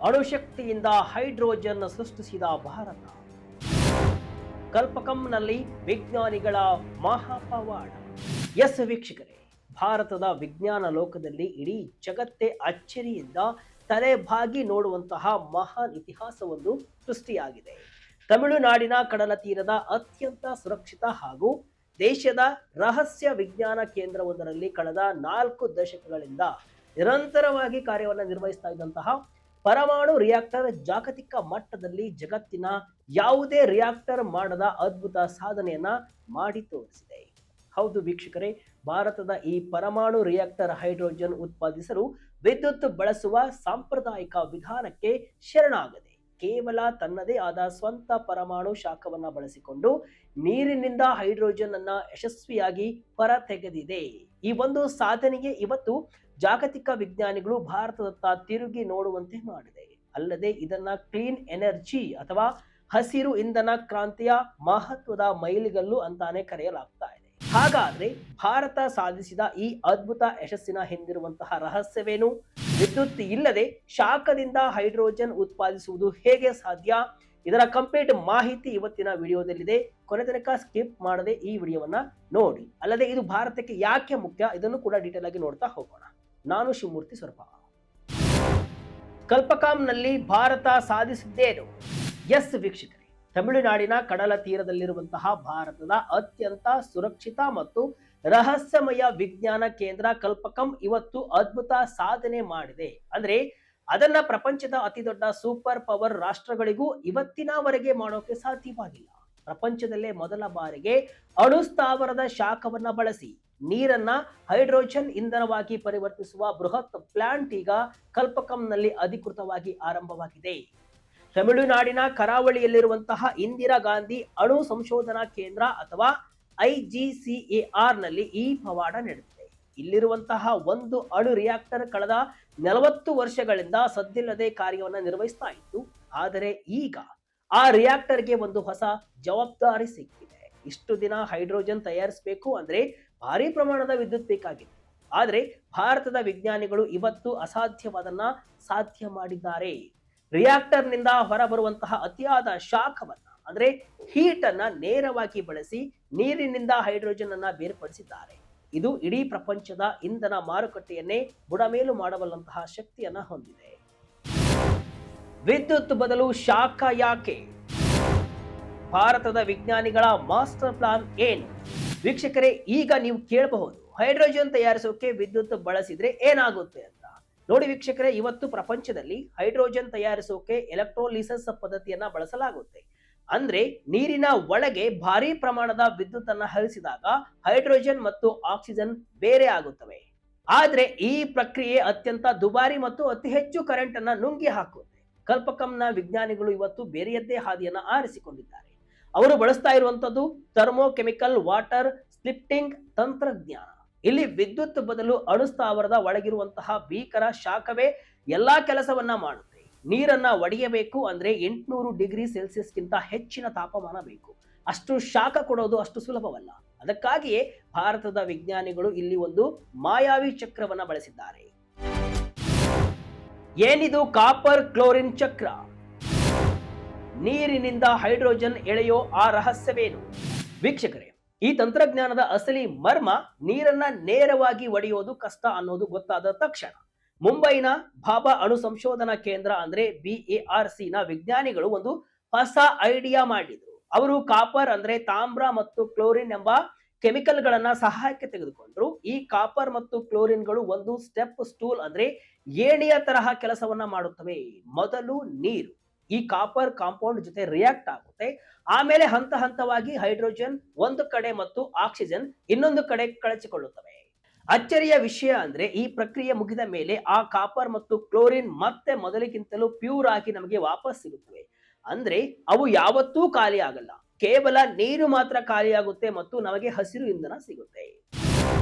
ಅಣುಶಕ್ತಿಯಿಂದ hydrogen ಸೃಷ್ಟಿಸಿದ ಭಾರತ. ಕಲ್ಪಕಂನಲ್ಲಿ ವಿಜ್ಞಾನಿಗಳ ಮಹಾಪವಾಡ. S ವೀಕ್ಷಕರೇ, ಭಾರತದ ವಿಜ್ಞಾನ ಲೋಕದಲ್ಲಿ ಇಡೀ ಜಗತ್ತೇ ಅಚ್ಚರಿಯಿಂದ ತಲೆಬಾಗಿ ನೋಡುವಂತಹ ಮಹಾನ್ ಇತಿಹಾಸವೊಂದು ಸೃಷ್ಟಿಯಾಗಿದೆ. ತಮಿಳುನಾಡಿನ ಕಡಲ ತೀರದ ಅತ್ಯಂತ ಸುರಕ್ಷಿತ ಹಾಗೂ ದೇಶದ ರಹಸ್ಯ ವಿಜ್ಞಾನ ಕೇಂದ್ರವೊಂದರಲ್ಲಿ ಕಳೆದ 4 ದಶಕಗಳಿಂದ ನಿರಂತರವಾಗಿ ಕಾರ್ಯವನ್ನು ನಿರ್ವಹಿಸ್ತಾ ಇದ್ದಂತಹ ಪರಮಾಣು ರಿಯಾಕ್ಟರ್ ಜಾಗತಿಕ ಮಟ್ಟದಲ್ಲಿ ಜಗತ್ತಿನ ಯಾವುದೇ ರಿಯಾಕ್ಟರ್ ಮಾಡದ ಅದ್ಭುತ ಸಾಧನೆಯನ್ನ ಮಾಡಿ ತೋರಿಸಿದೆ. ಹೌದು ವೀಕ್ಷಕರೇ, ಭಾರತದ ಈ ಪರಮಾಣು ರಿಯಾಕ್ಟರ್ ಹೈಡ್ರೋಜನ್ ಉತ್ಪಾದಿಸಲು ವಿದ್ಯುತ್ ಬಳಸುವ ಸಾಂಪ್ರದಾಯಿಕ ವಿಧಾನಕ್ಕೆ ಶರಣಾಗದೆ ಕೇವಲ ತನ್ನದೇ ಆದ ಸ್ವಂತ ಪರಮಾಣು ಶಾಖವನ್ನ ಬಳಸಿಕೊಂಡು ನೀರಿನಿಂದ ಹೈಡ್ರೋಜನ್ ಅನ್ನ ಯಶಸ್ವಿಯಾಗಿ ಹೊರತೆಗೆದಿದೆ. ಈ ಒಂದು ಸಾಧನೆಗೆ ಇವತ್ತು ಜಾಗತಿಕ ವಿಜ್ಞಾನಿಗಳು ಭಾರತದತ್ತ ತಿರುಗಿ ನೋಡುವಂತೆ ಮಾಡಿದೆ. ಅಲ್ಲದೆ ಇದನ್ನ ಕ್ಲೀನ್ ಎನರ್ಜಿ ಅಥವಾ ಹಸಿರು ಇಂಧನ ಕ್ರಾಂತಿಯ ಮಹತ್ವದ ಮೈಲಿಗಲ್ಲು ಅಂತಾನೆ ಕರೆಯಲಾಗ್ತಾ ಇದೆ. ಹಾಗಾದ್ರೆ ಭಾರತ ಸಾಧಿಸಿದ ಈ ಅದ್ಭುತ ಯಶಸ್ಸಿನ ಹಿಂದಿರುವಂತಹ ರಹಸ್ಯವೇನು? ವಿದ್ಯುತ್ ಇಲ್ಲದೆ ಶಾಖದಿಂದ ಹೈಡ್ರೋಜನ್ ಉತ್ಪಾದಿಸುವುದು ಹೇಗೆ ಸಾಧ್ಯ? ಇದರ ಕಂಪ್ಲೀಟ್ ಮಾಹಿತಿ ಇವತ್ತಿನ ವಿಡಿಯೋದಲ್ಲಿದೆ. ಕೊನೆ ತನಕ ಸ್ಕಿಪ್ ಮಾಡದೆ ಈ ವಿಡಿಯೋವನ್ನ ನೋಡಿ. ಅಲ್ಲದೆ ಇದು ಭಾರತಕ್ಕೆ ಯಾಕೆ ಮುಖ್ಯ ಇದನ್ನು ಕೂಡ ಡೀಟೇಲ್ ಆಗಿ ನೋಡ್ತಾ ಹೋಗೋಣ. ನಾನು ಶಿವಮೂರ್ತಿ ಸ್ವರ್ಪ. ಕಲ್ಪಕಾಂನಲ್ಲಿ ಭಾರತ ಸಾಧಿಸಿದ್ದೇನು? ಎಸ್ ವೀಕ್ಷಕರೇ, ತಮಿಳುನಾಡಿನ ಕಡಲ ತೀರದಲ್ಲಿರುವಂತಹ ಭಾರತದ ಅತ್ಯಂತ ಸುರಕ್ಷಿತ ಮತ್ತು ರಹಸ್ಯಮಯ ವಿಜ್ಞಾನ ಕೇಂದ್ರ ಕಲ್ಪಕಂ ಇವತ್ತು ಅದ್ಭುತ ಸಾಧನೆ ಮಾಡಿದೆ. ಅಂದ್ರೆ ಅದನ್ನ ಪ್ರಪಂಚದ ಅತಿ ದೊಡ್ಡ ಸೂಪರ್ ಪವರ್ ರಾಷ್ಟ್ರಗಳಿಗೂ ಇವತ್ತಿನವರೆಗೆ ಮಾಡೋಕೆ ಸಾಧ್ಯವಾಗಿಲ್ಲ. ಪ್ರಪಂಚದಲ್ಲೇ ಮೊದಲ ಬಾರಿಗೆ ಅಣುಸ್ಥಾವರದ ಶಾಖವನ್ನ ಬಳಸಿ ನೀರನ್ನ ಹೈಡ್ರೋಜನ್ ಇಂಧನವಾಗಿ ಪರಿವರ್ತಿಸುವ ಬೃಹತ್ ಪ್ಲಾಂಟ್ ಈಗ ಕಲ್ಪಕಂನಲ್ಲಿ ಅಧಿಕೃತವಾಗಿ ಆರಂಭವಾಗಿದೆ. ತಮಿಳುನಾಡಿನ ಕರಾವಳಿಯಲ್ಲಿರುವಂತಹ ಇಂದಿರಾ ಗಾಂಧಿ ಅಣು ಸಂಶೋಧನಾ ಕೇಂದ್ರ ಅಥವಾ IGCAR ನಲ್ಲಿ ಈ ಪವಾಡ ನಡೆದಿದೆ. ಇಲ್ಲಿರುವಂತಹ ಒಂದು ಅಣು ರಿಯಾಕ್ಟರ್ ಕಳೆದ 40 ವರ್ಷಗಳಿಂದ ಸದ್ದಿಲ್ಲದೆ ಕಾರ್ಯವನ್ನು ನಿರ್ವಹಿಸ್ತಾ ಇತ್ತು. ಆದರೆ ಈಗ ಆ ರಿಯಾಕ್ಟರ್ಗೆ ಒಂದು ಹೊಸ ಜವಾಬ್ದಾರಿ ಸಿಕ್ಕಿದೆ. ಇಷ್ಟು ದಿನ ಹೈಡ್ರೋಜನ್ ತಯಾರಿಸಬೇಕು ಅಂದ್ರೆ ಭಾರಿ ಪ್ರಮಾಣದ ವಿದ್ಯುತ್ ಬೇಕಾಗಿತ್ತು. ಆದರೆ ಭಾರತದ ವಿಜ್ಞಾನಿಗಳು ಇವತ್ತು ಅಸಾಧ್ಯವಾದನ್ನ ಸಾಧ್ಯ ಮಾಡಿದ್ದಾರೆ. ರಿಯಾಕ್ಟರ್ನಿಂದ ಹೊರಬರುವಂತಹ ಅತಿಯಾದ ಶಾಖವನ್ನ ಅಂದ್ರೆ ಹೀಟ್ ಅನ್ನ ನೇರವಾಗಿ ಬಳಸಿ ನೀರಿನಿಂದ ಹೈಡ್ರೋಜನ್ ಅನ್ನ ಬೇರ್ಪಡಿಸಿದ್ದಾರೆ. ಇದು ಇಡೀ ಪ್ರಪಂಚದ ಇಂಧನ ಮಾರುಕಟ್ಟೆಯನ್ನೇ ಬುಡಮೇಲು ಮಾಡಬಲ್ಲಂತಹ ಶಕ್ತಿಯನ್ನ ಹೊಂದಿದೆ. ವಿದ್ಯುತ್ ಬದಲು ಶಾಖ ಯಾಕೆ? ಭಾರತದ ವಿಜ್ಞಾನಿಗಳ ಮಾಸ್ಟರ್ ಪ್ಲಾನ್ ಏನು? ವೀಕ್ಷಕರೇ, ಈಗ ನೀವು ಕೇಳಬಹುದು ಹೈಡ್ರೋಜನ್ ತಯಾರಿಸೋಕೆ ವಿದ್ಯುತ್ ಬಳಸಿದ್ರೆ ಏನಾಗುತ್ತೆ ಅಂತ. ನೋಡಿ ವೀಕ್ಷಕರೇ, ಇವತ್ತು ಪ್ರಪಂಚದಲ್ಲಿ ಹೈಡ್ರೋಜನ್ ತಯಾರಿಸೋಕೆ ಎಲೆಕ್ಟ್ರೋಲಿಸಿಸ್ ಪದ್ಧತಿಯನ್ನ ಬಳಸಲಾಗುತ್ತೆ. ಅಂದ್ರೆ ನೀರಿನ ಒಳಗೆ ಭಾರಿ ಪ್ರಮಾಣದ ವಿದ್ಯುತ್ ಅನ್ನ ಹರಿಸಿದಾಗ ಹೈಡ್ರೋಜನ್ ಮತ್ತು ಆಕ್ಸಿಜನ್ ಬೇರೆ ಆಗುತ್ತವೆ. ಆದ್ರೆ ಈ ಪ್ರಕ್ರಿಯೆ ಅತ್ಯಂತ ದುಬಾರಿ ಮತ್ತು ಅತಿ ಹೆಚ್ಚು ಕರೆಂಟ್ ಅನ್ನ ನುಂಗಿ ಹಾಕುತ್ತೆ. ಕಲ್ಪಕಂನ ವಿಜ್ಞಾನಿಗಳು ಇವತ್ತು ಬೇರೆಯದ್ದೇ ಹಾದಿಯನ್ನ ಆರಿಸಿಕೊಂಡಿದ್ದಾರೆ. ಅವರು ಬಳಸ್ತಾ ಇರುವಂತದ್ದು ಥರ್ಮೋಕೆಮಿಕಲ್ ವಾಟರ್ ಸ್ಪ್ಲಿಟ್ಟಿಂಗ್ ತಂತ್ರಜ್ಞಾನ. ಇಲ್ಲಿ ವಿದ್ಯುತ್ ಬದಲು ಅಣುಸ್ಥಾವರದ ಒಳಗಿರುವಂತಹ ಭೀಕರ ಶಾಖವೇ ಎಲ್ಲಾ ಕೆಲಸವನ್ನ ಮಾಡುತ್ತೆ. ನೀರನ್ನ ಒಡೆಯಬೇಕು ಅಂದ್ರೆ 800 ಡಿಗ್ರಿ ಸೆಲ್ಸಿಯಸ್ಗಿಂತ ಹೆಚ್ಚಿನ ತಾಪಮಾನ ಬೇಕು. ಅಷ್ಟು ಶಾಖ ಕೊಡೋದು ಅಷ್ಟು ಸುಲಭವಲ್ಲ. ಅದಕ್ಕಾಗಿಯೇ ಭಾರತದ ವಿಜ್ಞಾನಿಗಳು ಇಲ್ಲಿ ಒಂದು ಮಾಯಾವಿ ಚಕ್ರವನ್ನ ಬಳಸಿದ್ದಾರೆ. ಏನಿದು ಕಾಪರ್ ಕ್ಲೋರಿನ್ ಚಕ್ರ? ನೀರಿನಿಂದ ಹೈಡ್ರೋಜನ್ ಎಳೆಯೋ ಆ ರಹಸ್ಯವೇನು? ವೀಕ್ಷಕರೇ, ಈ ತಂತ್ರಜ್ಞಾನದ ಅಸಲಿ ಮರ್ಮ ನೀರನ್ನ ನೇರವಾಗಿ ಒಡೆಯೋದು ಕಷ್ಟ ಅನ್ನೋದು ಗೊತ್ತಾದ ತಕ್ಷಣ ಮುಂಬೈನ ಭಾಭಾ ಅಣು ಸಂಶೋಧನಾ ಕೇಂದ್ರ ಅಂದ್ರೆ BARC ನ ವಿಜ್ಞಾನಿಗಳು ಒಂದು ಹೊಸ ಐಡಿಯಾ ಮಾಡಿದ್ರು. ಅವರು ಕಾಪರ್ ಅಂದ್ರೆ ತಾಮ್ರ ಮತ್ತು ಕ್ಲೋರಿನ್ ಎಂಬ ಕೆಮಿಕಲ್ ಗಳನ್ನ ಸಹಾಯಕ್ಕೆ ತೆಗೆದುಕೊಂಡ್ರು. ಈ ಕಾಪರ್ ಮತ್ತು ಕ್ಲೋರಿನ್ ಗಳು ಒಂದು ಸ್ಟೆಪ್ ಸ್ಟೂಲ್ ಅಂದ್ರೆ ಏಣಿಯ ತರಹ ಕೆಲಸವನ್ನ ಮಾಡುತ್ತವೆ. ಮೊದಲು ನೀರು ಈ ಕಾಪರ್ ಕಾಂಪೌಂಡ್ ಜೊತೆ ರಿಯಾಕ್ಟ್ ಆಗುತ್ತೆ. ಆಮೇಲೆ ಹಂತ ಹಂತವಾಗಿ ಹೈಡ್ರೋಜನ್ ಒಂದು ಕಡೆ ಮತ್ತು ಆಕ್ಸಿಜನ್ ಇನ್ನೊಂದು ಕಡೆ ಕಳಚಿಕೊಳ್ಳುತ್ತವೆ. ಅಚ್ಚರಿಯ ವಿಷಯ ಅಂದ್ರೆ ಈ ಪ್ರಕ್ರಿಯೆ ಮುಗಿದ ಮೇಲೆ ಆ ಕಾಪರ್ ಮತ್ತು ಕ್ಲೋರಿನ್ ಮತ್ತೆ ಮೊದಲಿಗಿಂತಲೂ ಪ್ಯೂರ್ ಆಗಿ ನಮಗೆ ವಾಪಸ್ ಸಿಗುತ್ತವೆ. ಅಂದ್ರೆ ಅವು ಯಾವತ್ತೂ ಖಾಲಿ ಆಗಲ್ಲ, ಕೇವಲ ನೀರು ಮಾತ್ರ ಖಾಲಿಯಾಗುತ್ತೆ ಮತ್ತು ನಮಗೆ ಹಸಿರು ಇಂಧನ ಸಿಗುತ್ತೆ.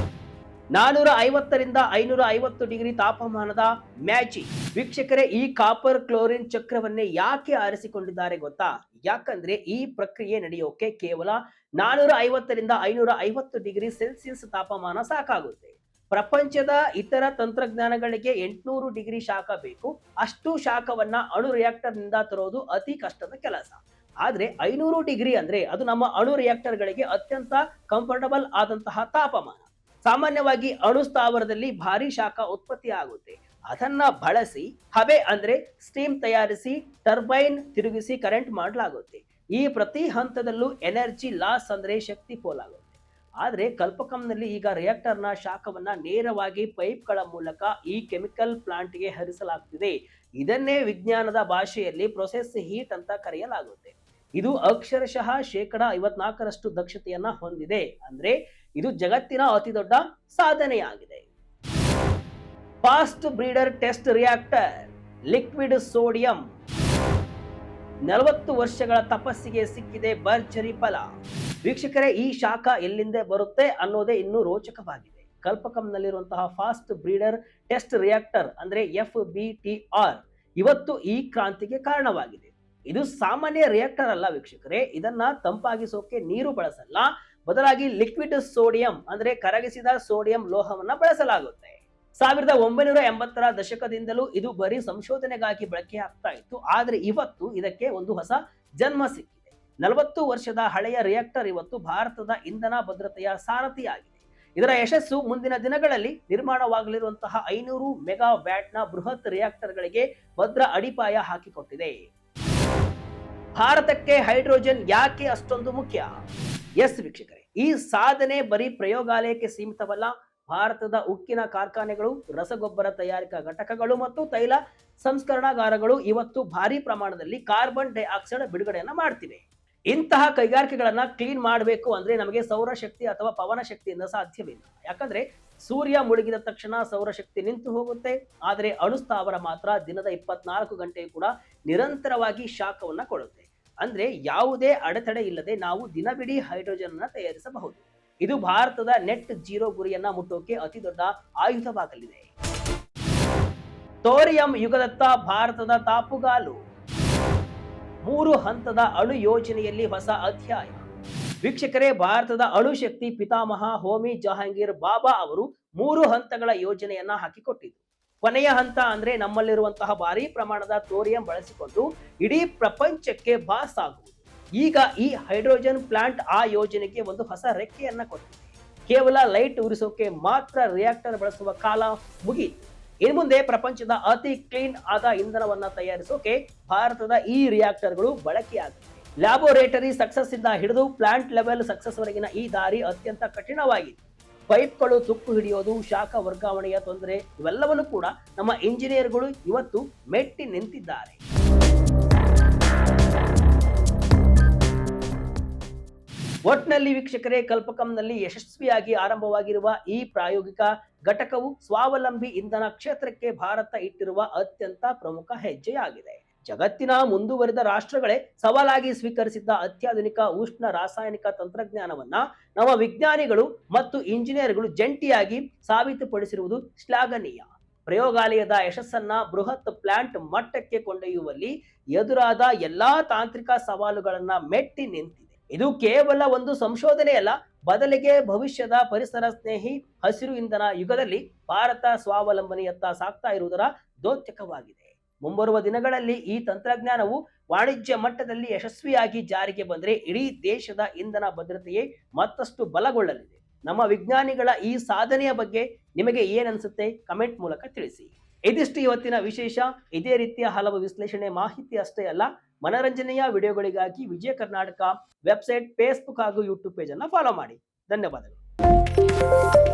450 ರಿಂದ 550 ಡಿಗ್ರಿ ತಾಪಮಾನದ ಮ್ಯಾಜಿಕ್. ವೀಕ್ಷಕರೇ, ಈ ಕಾಪರ್ ಕ್ಲೋರಿನ್ ಚಕ್ರವನ್ನೇ ಯಾಕೆ ಆರಿಸಿಕೊಂಡಿದ್ದಾರೆ ಗೊತ್ತಾ? ಯಾಕಂದ್ರೆ ಈ ಪ್ರಕ್ರಿಯೆ ನಡೆಯೋಕೆ ಕೇವಲ 450 ರಿಂದ 550 ಡಿಗ್ರಿ ಸೆಲ್ಸಿಯಸ್ ತಾಪಮಾನ ಸಾಕಾಗುತ್ತೆ. ಪ್ರಪಂಚದ ಇತರ ತಂತ್ರಜ್ಞಾನಗಳಿಗೆ 800 ಡಿಗ್ರಿ ಶಾಖ ಬೇಕು. ಅಷ್ಟು ಶಾಖವನ್ನ ಅಣು ರಿಯಾಕ್ಟರ್ ನಿಂದ ತರೋದು ಅತಿ ಕಷ್ಟದ ಕೆಲಸ. ಆದ್ರೆ 500 ಡಿಗ್ರಿ ಅಂದ್ರೆ ಅದು ನಮ್ಮ ಅಣು ರಿಯಾಕ್ಟರ್ ಗಳಿಗೆ ಅತ್ಯಂತ ಕಂಫರ್ಟಬಲ್ ಆದಂತಹ ತಾಪಮಾನ. ಸಾಮಾನ್ಯವಾಗಿ ಅಣು ಸ್ಥಾವರದಲ್ಲಿ ಭಾರಿ ಶಾಖ ಉತ್ಪತ್ತಿ ಆಗುತ್ತೆ. ಅದನ್ನ ಬಳಸಿ ಹಬೆ ಅಂದ್ರೆ ಸ್ಟೀಮ್ ತಯಾರಿಸಿ ಟರ್ಬೈನ್ ತಿರುಗಿಸಿ ಕರೆಂಟ್ ಮಾಡಲಾಗುತ್ತೆ. ಈ ಪ್ರತಿ ಹಂತದಲ್ಲೂ ಎನರ್ಜಿ ಲಾಸ್ ಅಂದ್ರೆ ಶಕ್ತಿ ಪೋಲಾಗುತ್ತೆ. ಆದ್ರೆ ಕಲ್ಪಕಂನಲ್ಲಿ ಈಗ ರಿಯಾಕ್ಟರ್ನ ಶಾಖವನ್ನ ನೇರವಾಗಿ ಪೈಪ್ಗಳ ಮೂಲಕ ಈ ಕೆಮಿಕಲ್ ಪ್ಲಾಂಟ್ಗೆ ಹರಿಸಲಾಗ್ತಿದೆ. ಇದನ್ನೇ ವಿಜ್ಞಾನದ ಭಾಷೆಯಲ್ಲಿ ಪ್ರೊಸೆಸ್ ಹೀಟ್ ಅಂತ ಕರೆಯಲಾಗುತ್ತೆ. ಇದು ಅಕ್ಷರಶಃ 54% ದಕ್ಷತೆಯನ್ನ ಹೊಂದಿದೆ. ಅಂದ್ರೆ ಇದು ಜಗತ್ತಿನ ಅತಿ ದೊಡ್ಡ ಸಾಧನೆಯಾಗಿದೆ. Fast breeder test reactor liquid sodium 40 ವರ್ಷಗಳ ತಪಸ್ಸಿಗೆ ಸಿಕ್ಕಿದೆ ಭರ್ಜರಿ ಫಲ. ವೀಕ್ಷಕರೇ, ಈ ಶಾಖ ಎಲ್ಲಿಂದ ಬರುತ್ತೆ ಅನ್ನೋದೇ ಇನ್ನೂ ರೋಚಕವಾಗಿದೆ. ಕಲ್ಪಕಂನಲ್ಲಿರುವಂತಹ ಫಾಸ್ಟ್ ಬ್ರೀಡರ್ ಟೆಸ್ಟ್ ರಿಯಾಕ್ಟರ್ ಅಂದ್ರೆ FBTR ಇವತ್ತು ಈ ಕ್ರಾಂತಿಗೆ ಕಾರಣವಾಗಿದೆ. ಇದು ಸಾಮಾನ್ಯ ರಿಯಾಕ್ಟರ್ ಅಲ್ಲ ವೀಕ್ಷಕರೇ. ಇದನ್ನ ತಂಪಾಗಿಸೋಕೆ ನೀರು ಬಳಸಲ್ಲ, ಬದಲಾಗಿ ಲಿಕ್ವಿಡ್ ಸೋಡಿಯಂ ಅಂದ್ರೆ ಕರಗಿಸಿದ ಸೋಡಿಯಂ ಲೋಹವನ್ನ ಬಳಸಲಾಗುತ್ತೆ. 1980ರ ದಶಕದಿಂದಲೂ ಇದು ಬರೀ ಸಂಶೋಧನೆಗಾಗಿ ಬಳಕೆ ಆಗ್ತಾ ಇತ್ತು. ಆದ್ರೆ ಇವತ್ತು ಇದಕ್ಕೆ ಒಂದು ಹೊಸ ಜನ್ಮ ಸಿಕ್ಕಿದೆ. 40 ವರ್ಷದ ಹಳೆಯ ರಿಯಾಕ್ಟರ್ ಇವತ್ತು ಭಾರತದ ಇಂಧನ ಭದ್ರತೆಯ ಸಾರಥಿಯಾಗಿದೆ. ಇದರ ಯಶಸ್ಸು ಮುಂದಿನ ದಿನಗಳಲ್ಲಿ ನಿರ್ಮಾಣವಾಗಲಿರುವಂತಹ 500 ಮೆಗಾವ್ಯಾಟ್ನ ಬೃಹತ್ ರಿಯಾಕ್ಟರ್ಗಳಿಗೆ ಭದ್ರ ಅಡಿಪಾಯ ಹಾಕಿಕೊಟ್ಟಿದೆ. ಭಾರತಕ್ಕೆ ಹೈಡ್ರೋಜನ್ ಯಾಕೆ ಅಷ್ಟೊಂದು ಮುಖ್ಯ? ಎಸ್ ವೀಕ್ಷಕರೇ, ಈ ಸಾಧನೆ ಬರೀ ಪ್ರಯೋಗಾಲಯಕ್ಕೆ ಸೀಮಿತವಲ್ಲ. ಭಾರತದ ಉಕ್ಕಿನ ಕಾರ್ಖಾನೆಗಳು, ರಸಗೊಬ್ಬರ ತಯಾರಿಕಾ ಘಟಕಗಳು ಮತ್ತು ತೈಲ ಸಂಸ್ಕರಣಾಗಾರಗಳು ಇವತ್ತು ಭಾರಿ ಪ್ರಮಾಣದಲ್ಲಿ ಕಾರ್ಬನ್ ಡೈಆಕ್ಸೈಡ್ ಬಿಡುಗಡೆಯನ್ನ ಮಾಡ್ತಿವೆ. ಇಂತಹ ಕೈಗಾರಿಕೆಗಳನ್ನ ಕ್ಲೀನ್ ಮಾಡಬೇಕು ಅಂದ್ರೆ ನಮಗೆ ಸೌರಶಕ್ತಿ ಅಥವಾ ಪವನ ಶಕ್ತಿಯಿಂದ ಸಾಧ್ಯವಿಲ್ಲ. ಯಾಕಂದ್ರೆ ಸೂರ್ಯ ಮುಳುಗಿದ ತಕ್ಷಣ ಸೌರಶಕ್ತಿ ನಿಂತು ಹೋಗುತ್ತೆ. ಆದರೆ ಅಣುಸ್ಥಾವರ ಮಾತ್ರ ದಿನದ 24 ಗಂಟೆ ಕೂಡ ನಿರಂತರವಾಗಿ ಶಾಖವನ್ನ ಕೊಡುತ್ತೆ. ಅಂದ್ರೆ ಯಾವುದೇ ಅಡೆತಡೆ ಇಲ್ಲದೆ ನಾವು ದಿನವಿಡೀ ಹೈಡ್ರೋಜನ್ ಅನ್ನ ತಯಾರಿಸಬಹುದು. ಇದು ಭಾರತದ ನೆಟ್ ಜೀರೋ ಗುರಿಯನ್ನ ಮುಟ್ಟೋಕೆ ಅತಿ ದೊಡ್ಡ ಆಯುಧವಾಗಲಿದೆ. ಥೋರಿಯಂ ಯುಗದತ್ತ ಭಾರತದ ತಾಪುಗಾಲು. 3 ಹಂತದ ಅಣು ಯೋಜನೆಯಲ್ಲಿ ಹೊಸ ಅಧ್ಯಾಯ. ವೀಕ್ಷಕರೇ, ಭಾರತದ ಅಣು ಶಕ್ತಿ ಪಿತಾಮಹ ಹೋಮಿ ಜಹಾಂಗೀರ್ ಬಾಬಾ ಅವರು 3 ಹಂತಗಳ ಯೋಜನೆಯನ್ನ ಹಾಕಿಕೊಟ್ಟಿದ್ರು. ಕೊನೆಯ ಹಂತ ಅಂದ್ರೆ ನಮ್ಮಲ್ಲಿರುವಂತಹ ಭಾರಿ ಪ್ರಮಾಣದ ಥೋರಿಯಂ ಬಳಸಿಕೊಂಡು ಇಡೀ ಪ್ರಪಂಚಕ್ಕೆ ಬಾಸ್ ಆಗುವುದು. ಈಗ ಈ ಹೈಡ್ರೋಜನ್ ಪ್ಲಾಂಟ್ ಆ ಯೋಜನೆಗೆ ಒಂದು ಹೊಸ ರೆಕ್ಕೆಯನ್ನ ಕೊಟ್ಟಿದೆ. ಕೇವಲ ಲೈಟ್ ಉರಿಸೋಕೆ ಮಾತ್ರ ರಿಯಾಕ್ಟರ್ ಬಳಸುವ ಕಾಲ ಮುಗಿಯಿತು. ಇನ್ನು ಮುಂದೆ ಪ್ರಪಂಚದ ಅತಿ ಕ್ಲೀನ್ ಆದ ಇಂಧನವನ್ನ ತಯಾರಿಸೋಕೆ ಭಾರತದ ಈ ರಿಯಾಕ್ಟರ್ಗಳು ಬಳಕೆಯಾಗಲಿವೆ. ಲ್ಯಾಬೋರೇಟರಿ ಸಕ್ಸಸ್ ಇಂದ ಹಿಡಿದು ಪ್ಲಾಂಟ್ ಲೆವೆಲ್ ಸಕ್ಸಸ್ ವರೆಗಿನ ಈ ದಾರಿ ಅತ್ಯಂತ ಕಠಿಣವಾಗಿದೆ. ಪೈಪ್ಗಳು ತುಕ್ಕು ಹಿಡಿಯೋದು, ಶಾಖ ವರ್ಗಾವಣೆಯ ತೊಂದರೆ ಇವೆಲ್ಲವನ್ನು ಕೂಡ ನಮ್ಮ ಇಂಜಿನಿಯರ್ಗಳು ಇವತ್ತು ಮೆಟ್ಟಿ ನಿಂತಿದ್ದಾರೆ. ಒಟ್ನಲ್ಲಿ ವೀಕ್ಷಕರೇ, ಕಲ್ಪಕಂನಲ್ಲಿ ಯಶಸ್ವಿಯಾಗಿ ಆರಂಭವಾಗಿರುವ ಈ ಪ್ರಾಯೋಗಿಕ ಘಟಕವು ಸ್ವಾವಲಂಬಿ ಇಂಧನ ಕ್ಷೇತ್ರಕ್ಕೆ ಭಾರತ ಇಟ್ಟಿರುವ ಅತ್ಯಂತ ಪ್ರಮುಖ ಹೆಜ್ಜೆಯಾಗಿದೆ. ಜಗತ್ತಿನ ಮುಂದುವರಿದ ರಾಷ್ಟ್ರಗಳೇ ಸವಾಲಾಗಿ ಸ್ವೀಕರಿಸಿದ್ದ ಅತ್ಯಾಧುನಿಕ ಉಷ್ಣ ರಾಸಾಯನಿಕ ತಂತ್ರಜ್ಞಾನವನ್ನ ನಮ್ಮ ವಿಜ್ಞಾನಿಗಳು ಮತ್ತು ಇಂಜಿನಿಯರ್ಗಳು ಜಂಟಿಯಾಗಿ ಸಾಬೀತುಪಡಿಸಿರುವುದು ಶ್ಲಾಘನೀಯ. ಪ್ರಯೋಗಾಲಯದ ಯಶಸ್ಸನ್ನ ಬೃಹತ್ ಪ್ಲಾಂಟ್ ಮಟ್ಟಕ್ಕೆ ಕೊಂಡೊಯ್ಯುವಲ್ಲಿ ಎದುರಾದ ಎಲ್ಲಾ ತಾಂತ್ರಿಕ ಸವಾಲುಗಳನ್ನ ಮೆಟ್ಟಿ ನಿಂತಿದೆ. ಇದು ಕೇವಲ ಒಂದು ಸಂಶೋಧನೆಯಲ್ಲ, ಬದಲಿಗೆ ಭವಿಷ್ಯದ ಪರಿಸರ ಸ್ನೇಹಿ ಹಸಿರು ಇಂಧನ ಯುಗದಲ್ಲಿ ಭಾರತ ಸ್ವಾವಲಂಬನೆಯತ್ತ ಸಾಗ್ತಾ ಇರುವುದರ ದ್ಯೋತಕವಾಗಿದೆ. ಮುಂಬರುವ ದಿನಗಳಲ್ಲಿ ಈ ತಂತ್ರಜ್ಞಾನವು ವಾಣಿಜ್ಯ ಮಟ್ಟದಲ್ಲಿ ಯಶಸ್ವಿಯಾಗಿ ಜಾರಿಗೆ ಬಂದರೆ ಇಡೀ ದೇಶದ ಇಂಧನ ಭದ್ರತೆಯೇ ಮತ್ತಷ್ಟು ಬಲಗೊಳ್ಳಲಿದೆ. ನಮ್ಮ ವಿಜ್ಞಾನಿಗಳ ಈ ಸಾಧನೆಯ ಬಗ್ಗೆ ನಿಮಗೆ ಏನನ್ಸುತ್ತೆ? ಕಮೆಂಟ್ ಮೂಲಕ ತಿಳಿಸಿ. ಇದಿಷ್ಟು ಇವತ್ತಿನ ವಿಶೇಷ. ಇದೇ ರೀತಿಯ ಹಲವು ವಿಶ್ಲೇಷಣೆ ಮಾಹಿತಿ ಅಷ್ಟೇ ಅಲ್ಲ, ಮನರಂಜನೆಯ ವಿಡಿಯೋಗಳಿಗಾಗಿ ವಿಜಯ ಕರ್ನಾಟಕ ವೆಬ್ಸೈಟ್, ಫೇಸ್ಬುಕ್ ಹಾಗೂ ಯೂಟ್ಯೂಬ್ ಪೇಜ್ ಅನ್ನು ಫಾಲೋ ಮಾಡಿ. ಧನ್ಯವಾದಗಳು.